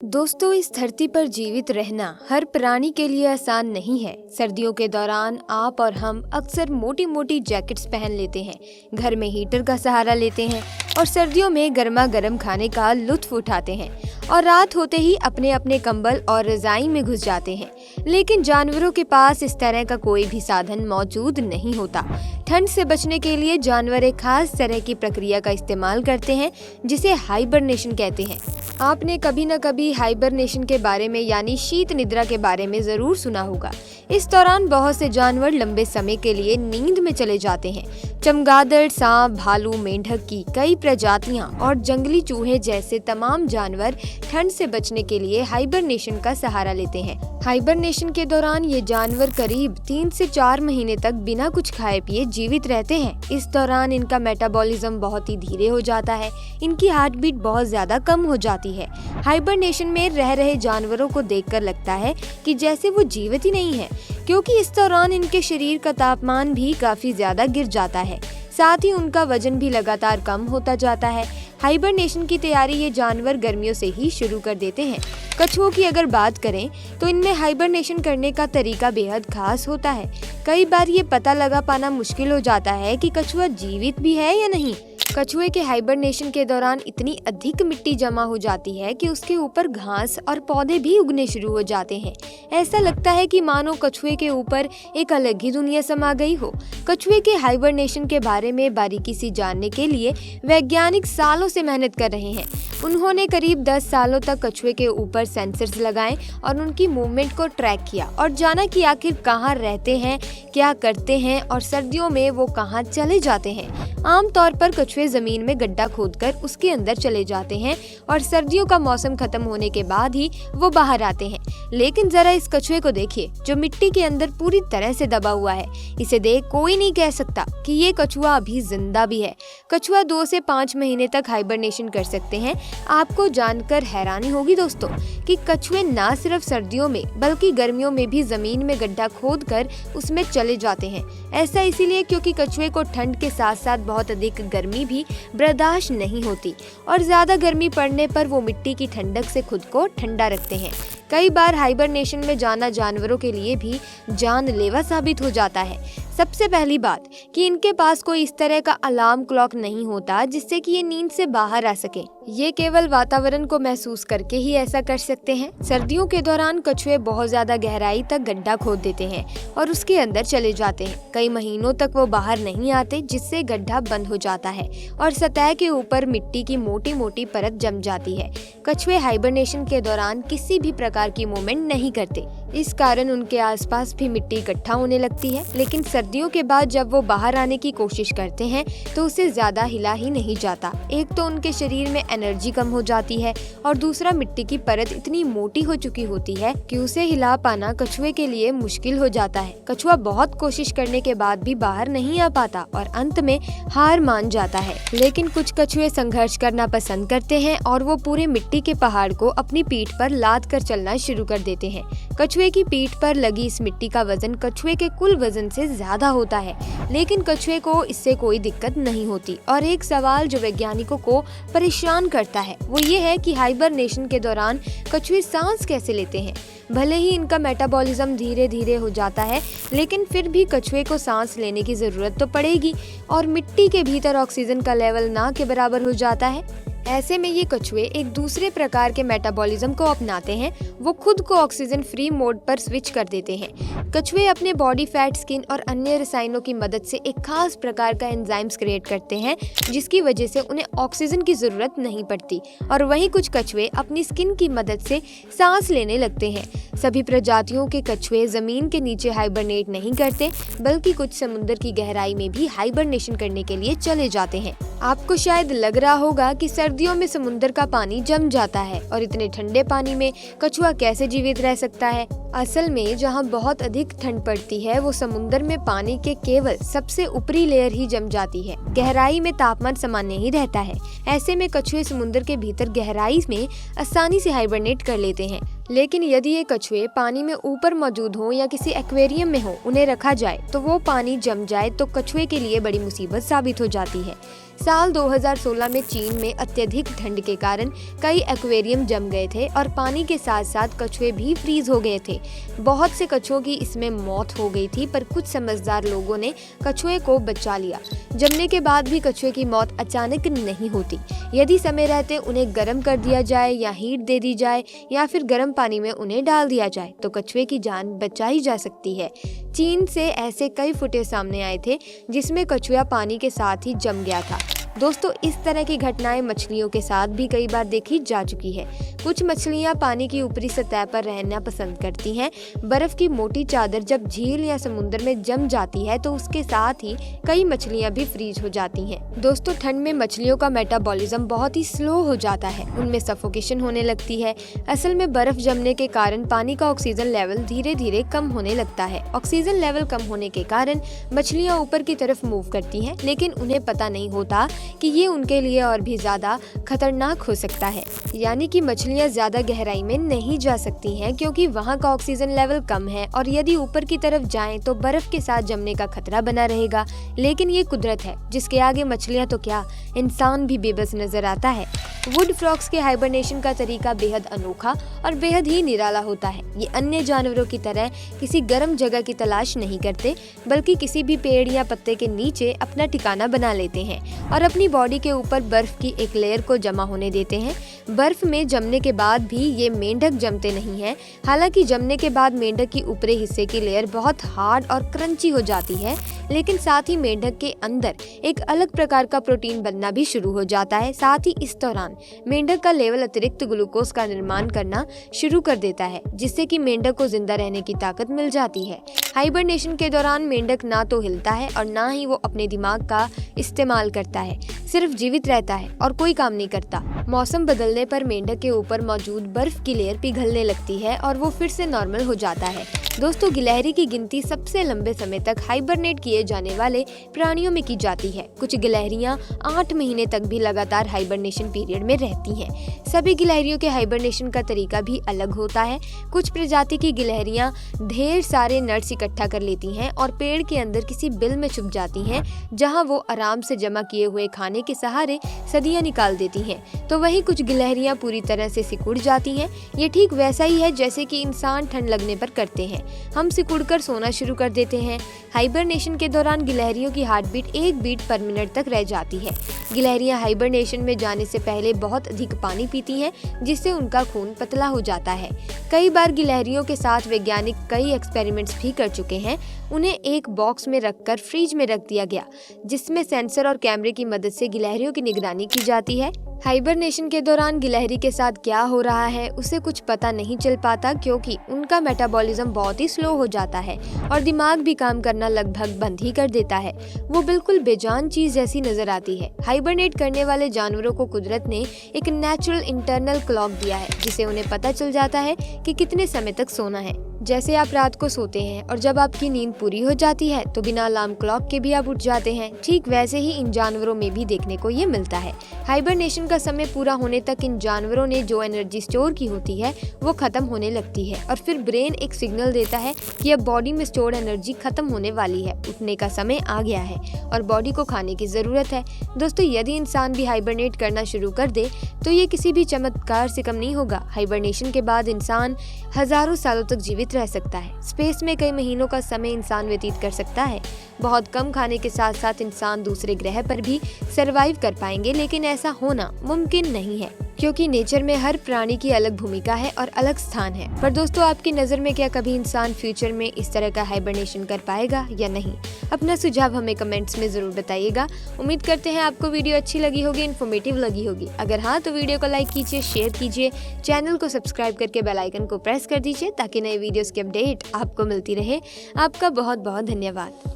दोस्तों, इस धरती पर जीवित रहना हर प्राणी के लिए आसान नहीं है। सर्दियों के दौरान आप और हम अक्सर मोटी मोटी जैकेट्स पहन लेते हैं, घर में हीटर का सहारा लेते हैं और सर्दियों में गर्मा गर्म खाने का लुत्फ उठाते हैं और रात होते ही अपने अपने कंबल और रजाई में घुस जाते हैं। लेकिन जानवरों के पास इस तरह का कोई भी साधन मौजूद नहीं होता। ठंड से बचने के लिए जानवर एक खास तरह की प्रक्रिया का इस्तेमाल करते हैं जिसे हाइबरनेशन कहते हैं। आपने कभी न कभी हाइबरनेशन के बारे में यानी शीत निद्रा के बारे में जरूर सुना होगा। इस दौरान बहुत से जानवर लंबे समय के लिए नींद में चले जाते हैं। चमगादड़, सांप, भालू, मेंढक की कई प्रजातियां और जंगली चूहे जैसे तमाम जानवर ठंड से बचने के लिए हाइबरनेशन का सहारा लेते हैं। हाइबरनेशन के दौरान ये जानवर करीब 3 से 4 महीने तक बिना कुछ खाए पिए जीवित रहते हैं। इस दौरान इनका मेटाबॉलिज्म बहुत ही धीरे हो जाता है, इनकी हार्ट बीट बहुत ज्यादा कम हो जाती है। हाइबरनेशन में रह रहे जानवरों को देखकर लगता है कि जैसे वो जीवित ही नहीं है, क्योंकि इस दौरान इनके शरीर का तापमान भी काफी ज्यादा गिर जाता है, साथ ही उनका वजन भी लगातार कम होता जाता है। हाइबरनेशन की तैयारी ये जानवर गर्मियों से ही शुरू कर देते हैं। कछुओं की अगर बात करें तो इनमें हाइबरनेशन करने का तरीका बेहद खास होता है। कई बार ये पता लगा पाना मुश्किल हो जाता है कि कछुआ जीवित भी है या नहीं। कछुए के हाइबरनेशन के दौरान इतनी अधिक मिट्टी जमा हो जाती है कि उसके ऊपर घास और पौधे भी उगने शुरू हो जाते हैं। ऐसा लगता है कि मानो कछुए के ऊपर एक अलग ही दुनिया समा गई हो। कछुए के हाइबरनेशन के बारे में बारीकी से जानने के लिए वैज्ञानिक सालों से मेहनत कर रहे हैं। उन्होंने करीब 10 सालों तक कछुए के ऊपर सेंसर्स लगाए और उनकी मूवमेंट को ट्रैक किया और जाना कि आखिर कहाँ रहते हैं, क्या करते हैं और सर्दियों में वो कहाँ चले जाते हैं। आमतौर पर कछुए जमीन में गड्ढा खोदकर उसके अंदर चले जाते हैं और सर्दियों का मौसम खत्म होने के बाद ही वो बाहर आते हैं। लेकिन जरा इस कछुए को देखिए जो मिट्टी के अंदर पूरी तरह से दबा हुआ है। इसे देख कोई नहीं कह सकता कि ये कछुआ अभी जिंदा भी है। कछुआ 2 से 5 महीने तक हाइबरनेशन कर सकते हैं। आपको जानकर हैरानी होगी दोस्तों कि कछुए ना सिर्फ सर्दियों में बल्कि गर्मियों में भी जमीन में गड्ढा खोदकर उसमें चले जाते हैं। ऐसा इसीलिए क्योंकि कछुए को ठंड के साथ साथ बहुत अधिक गर्मी भी बर्दाश्त नहीं होती और ज्यादा गर्मी पड़ने पर वो मिट्टी की ठंडक से खुद को ठंडा रखते हैं। कई बार हाइबरनेशन में जाना जानवरों के लिए भी जानलेवा साबित हो जाता है। सबसे पहली बात कि इनके पास कोई इस तरह का अलार्म क्लॉक नहीं होता जिससे कि ये नींद से बाहर आ सके। ये केवल वातावरण को महसूस करके ही ऐसा कर सकते हैं। सर्दियों के दौरान कछुए बहुत ज्यादा गहराई तक गड्ढा खोद देते हैं और उसके अंदर चले जाते हैं। कई महीनों तक वो बाहर नहीं आते जिससे गड्ढा बंद हो जाता है और सतह के ऊपर मिट्टी की मोटी मोटी परत जम जाती है। कछुए हाइबरनेशन के दौरान किसी भी प्रकार की मूवमेंट नहीं करते, इस कारण उनके आसपास भी मिट्टी इकट्ठा होने लगती है। लेकिन सर्दियों के बाद जब वो बाहर आने की कोशिश करते हैं तो उसे ज्यादा हिला ही नहीं जाता। एक तो उनके शरीर में एनर्जी कम हो जाती है और दूसरा मिट्टी की परत इतनी मोटी हो चुकी होती है कि उसे हिला पाना कछुए के लिए मुश्किल हो जाता है। कछुआ बहुत कोशिश करने के बाद भी बाहर नहीं आ पाता और अंत में हार मान जाता है। लेकिन कुछ कछुए संघर्ष करना पसंद करते हैं और वो पूरे मिट्टी के पहाड़ को अपनी पीठ पर लाद कर चलना शुरू कर देते हैं। कछुए की पीठ पर लगी इस मिट्टी का वजन कछुए के कुल वजन से ज्यादा होता है, लेकिन कछुए को इससे कोई दिक्कत नहीं होती। और एक सवाल जो वैज्ञानिकों को परेशान करता है वो ये है कि हाइबरनेशन के दौरान कछुए सांस कैसे लेते हैं। भले ही इनका मेटाबॉलिज्म धीरे धीरे हो जाता है, लेकिन फिर भी कछुए को सांस लेने की जरूरत तो पड़ेगी और मिट्टी के भीतर ऑक्सीजन का लेवल ना के बराबर हो जाता है। ऐसे में ये कछुए एक दूसरे प्रकार के मेटाबॉलिज्म को अपनाते हैं। वो खुद को ऑक्सीजन फ्री मोड पर स्विच कर देते हैं। कछुए अपने बॉडी फैट, स्किन और अन्य रसायनों की मदद से एक खास प्रकार का एंजाइम्स क्रिएट करते हैं जिसकी वजह से उन्हें ऑक्सीजन की जरूरत नहीं पड़ती। और वहीं कुछ कछुए अपनी स्किन की मदद से सांस लेने लगते हैं। सभी प्रजातियों के कछुए जमीन के नीचे हाइबरनेट नहीं करते, बल्कि कुछ समुद्र की गहराई में भी हाइबरनेशन करने के लिए चले जाते हैं। आपको शायद लग रहा होगा कि सर्दियों में समुद्र का पानी जम जाता है और इतने ठंडे पानी में कछुआ कैसे जीवित रह सकता है। असल में जहाँ बहुत अधिक ठंड पड़ती है वो समुद्र में पानी के केवल सबसे ऊपरी लेयर ही जम जाती है। गहराई में तापमान सामान्य ही रहता है। ऐसे में कछुए समुद्र के भीतर गहराई में आसानी से हाइबरनेट कर लेते हैं। लेकिन यदि ये कछुए पानी में ऊपर मौजूद हो या किसी एक्वेरियम में हो, उन्हें रखा जाए तो वो पानी जम जाए तो कछुए के लिए बड़ी मुसीबत साबित हो जाती है। साल 2016 में चीन में अत्यधिक ठंड के कारण कई एक्वेरियम जम गए थे और पानी के साथ साथ कछुए भी फ्रीज हो गए थे। बहुत से कछुओं की इसमें मौत हो गई थी, पर कुछ समझदार लोगों ने कछुए को बचा लिया। जमने के बाद भी कछुए की मौत अचानक नहीं होती। यदि समय रहते उन्हें गर्म कर दिया जाए या हीट दे दी जाए या फिर गर्म पानी में उन्हें डाल दिया जाए तो कछुए की जान बचाई जा सकती है। चीन से ऐसे कई फुटेज सामने आए थे जिसमें कछुआ पानी के साथ ही जम गया था। दोस्तों, इस तरह की घटनाएं मछलियों के साथ भी कई बार देखी जा चुकी है। कुछ मछलियां पानी की ऊपरी सतह पर रहना पसंद करती हैं। बर्फ की मोटी चादर जब झील या समुद्र में जम जाती है तो उसके साथ ही कई मछलियां भी फ्रीज हो जाती हैं। दोस्तों, ठंड में मछलियों का मेटाबॉलिज्म बहुत ही स्लो हो जाता है, उनमें सफोकेशन होने लगती है। असल में बर्फ जमने के कारण पानी का ऑक्सीजन लेवल धीरे धीरे कम होने लगता है। ऑक्सीजन लेवल कम होने के कारण मछलियां ऊपर की तरफ मूव करती हैं, लेकिन उन्हें पता नहीं होता कि ये उनके लिए और भी ज्यादा खतरनाक हो सकता है। यानी कि मछलियां ज्यादा गहराई में नहीं जा सकती हैं क्योंकि वहाँ का ऑक्सीजन लेवल कम है और यदि ऊपर की तरफ जाएं तो बर्फ के साथ जमने का खतरा बना रहेगा। लेकिन ये कुदरत है जिसके आगे मछलियां तो क्या, इंसान भी बेबस नजर आता है। वुड फ्रॉक्स के हाइबरनेशन का तरीका बेहद अनोखा और बेहद ही निराला होता है। ये अन्य जानवरों की तरह किसी गर्म जगह की तलाश नहीं करते, बल्कि किसी भी पेड़ या पत्ते के नीचे अपना ठिकाना बना लेते हैं और अपनी बॉडी के ऊपर बर्फ की एक लेयर को जमा होने देते हैं। बर्फ में जमने के बाद भी ये मेंढक जमते नहीं हैं। हालांकि जमने के बाद मेंढक की ऊपरी हिस्से की लेयर बहुत हार्ड और क्रंची हो जाती है, लेकिन साथ ही मेंढक के अंदर एक अलग प्रकार का प्रोटीन बनना भी शुरू हो जाता है। साथ ही इस दौरान मेंढक का लेवल अतिरिक्त ग्लूकोज का निर्माण करना शुरू कर देता है, जिससे कि मेंढक को जिंदा रहने की ताकत मिल जाती है। हाइबरनेशन के दौरान मेंढक ना तो हिलता है और ना ही वो अपने दिमाग का इस्तेमाल करता है, सिर्फ जीवित रहता है और कोई काम नहीं करता। मौसम बदलने पर मेंढक के ऊपर मौजूद बर्फ की लेयर पिघलने लगती है और वो फिर से नॉर्मल हो जाता है। दोस्तों, गिलहरी की गिनती सबसे लंबे समय तक हाइबरनेट किए जाने वाले प्राणियों में की जाती है। कुछ गिलहरियां 8 महीने तक भी लगातार हाइबरनेशन पीरियड में रहती हैं। सभी गिलहरियों के हाइबरनेशन का तरीका भी अलग होता है। कुछ प्रजाति की गिलहरियां ढेर सारे नट्स इकट्ठा कर लेती हैं और पेड़ के अंदर किसी बिल में छुप जाती हैं, जहां वो आराम से जमा किए हुए खाने के सहारे सदियां निकाल देती हैं। तो वहीं कुछ गिलहरियां पूरी तरह से सिकुड़ जाती हैं। ये ठीक वैसा ही है जैसे कि इंसान ठंड लगने पर करते हैं, हम सिकुड़कर सोना शुरू कर देते हैं। हाइबरनेशन के दौरान गिलहरियों की heart beat 1 beat per minute तक रह जाती है। गिलहरियां हाइबरनेशन में जाने से पहले बहुत अधिक पानी पीती हैं, जिससे उनका खून पतला हो जाता है। कई बार गिलहरियों के साथ वैज्ञानिक कई एक्सपेरिमेंट्स भी कर चुके हैं। उन्हें एक बॉक्स में रखकर फ्रिज में रख दिया गया, जिसमें सेंसर और कैमरे की मदद से गिलहरियों की निगरानी की जाती है। हाइबरनेशन के दौरान गिलहरी के साथ क्या हो रहा है उसे कुछ पता नहीं चल पाता, क्योंकि उनका मेटाबॉलिज्म बहुत ही स्लो हो जाता है और दिमाग भी काम करना लगभग बंद ही कर देता है। वो बिल्कुल बेजान चीज जैसी नजर आती है। हाइबरनेट करने वाले जानवरों को कुदरत ने एक नेचुरल इंटरनल क्लॉक दिया है, जिसे उन्हें पता चल जाता है कि कितने समय तक सोना है। जैसे आप रात को सोते हैं और जब आपकी नींद पूरी हो जाती है तो बिना अलार्म क्लॉक के भी आप उठ जाते हैं। ठीक वैसे ही इन जानवरों में भी देखने को ये मिलता है। हाइबरनेशन का समय पूरा होने तक इन जानवरों ने जो एनर्जी स्टोर की होती है वो खत्म होने लगती है और फिर ब्रेन एक सिग्नल देता है कि अब बॉडी में स्टोर्ड एनर्जी खत्म होने वाली है, उठने का समय आ गया है और बॉडी को खाने की जरूरत है। दोस्तों, यदि इंसान भी हाइबरनेट करना शुरू कर दे तो ये किसी भी चमत्कार से कम नहीं होगा। हाइबरनेशन के बाद इंसान हजारों सालों तक जीवित रह सकता है। स्पेस में कई महीनों का समय इंसान व्यतीत कर सकता है। बहुत कम खाने के साथ साथ इंसान दूसरे ग्रह पर भी सरवाइव कर पाएंगे, लेकिन ऐसा होना मुमकिन नहीं है क्योंकि नेचर में हर प्राणी की अलग भूमिका है और अलग स्थान है। पर दोस्तों, आपकी नज़र में क्या कभी इंसान फ्यूचर में इस तरह का हाइबरनेशन कर पाएगा या नहीं? अपना सुझाव हमें कमेंट्स में जरूर बताइएगा। उम्मीद करते हैं आपको वीडियो अच्छी लगी होगी, इन्फॉर्मेटिव लगी होगी। अगर हाँ तो वीडियो को लाइक कीजिए, शेयर कीजिए, चैनल को सब्सक्राइब करके बेल आइकन को प्रेस कर दीजिए ताकि नए वीडियोस की अपडेट आपको मिलती रहे। आपका बहुत बहुत धन्यवाद।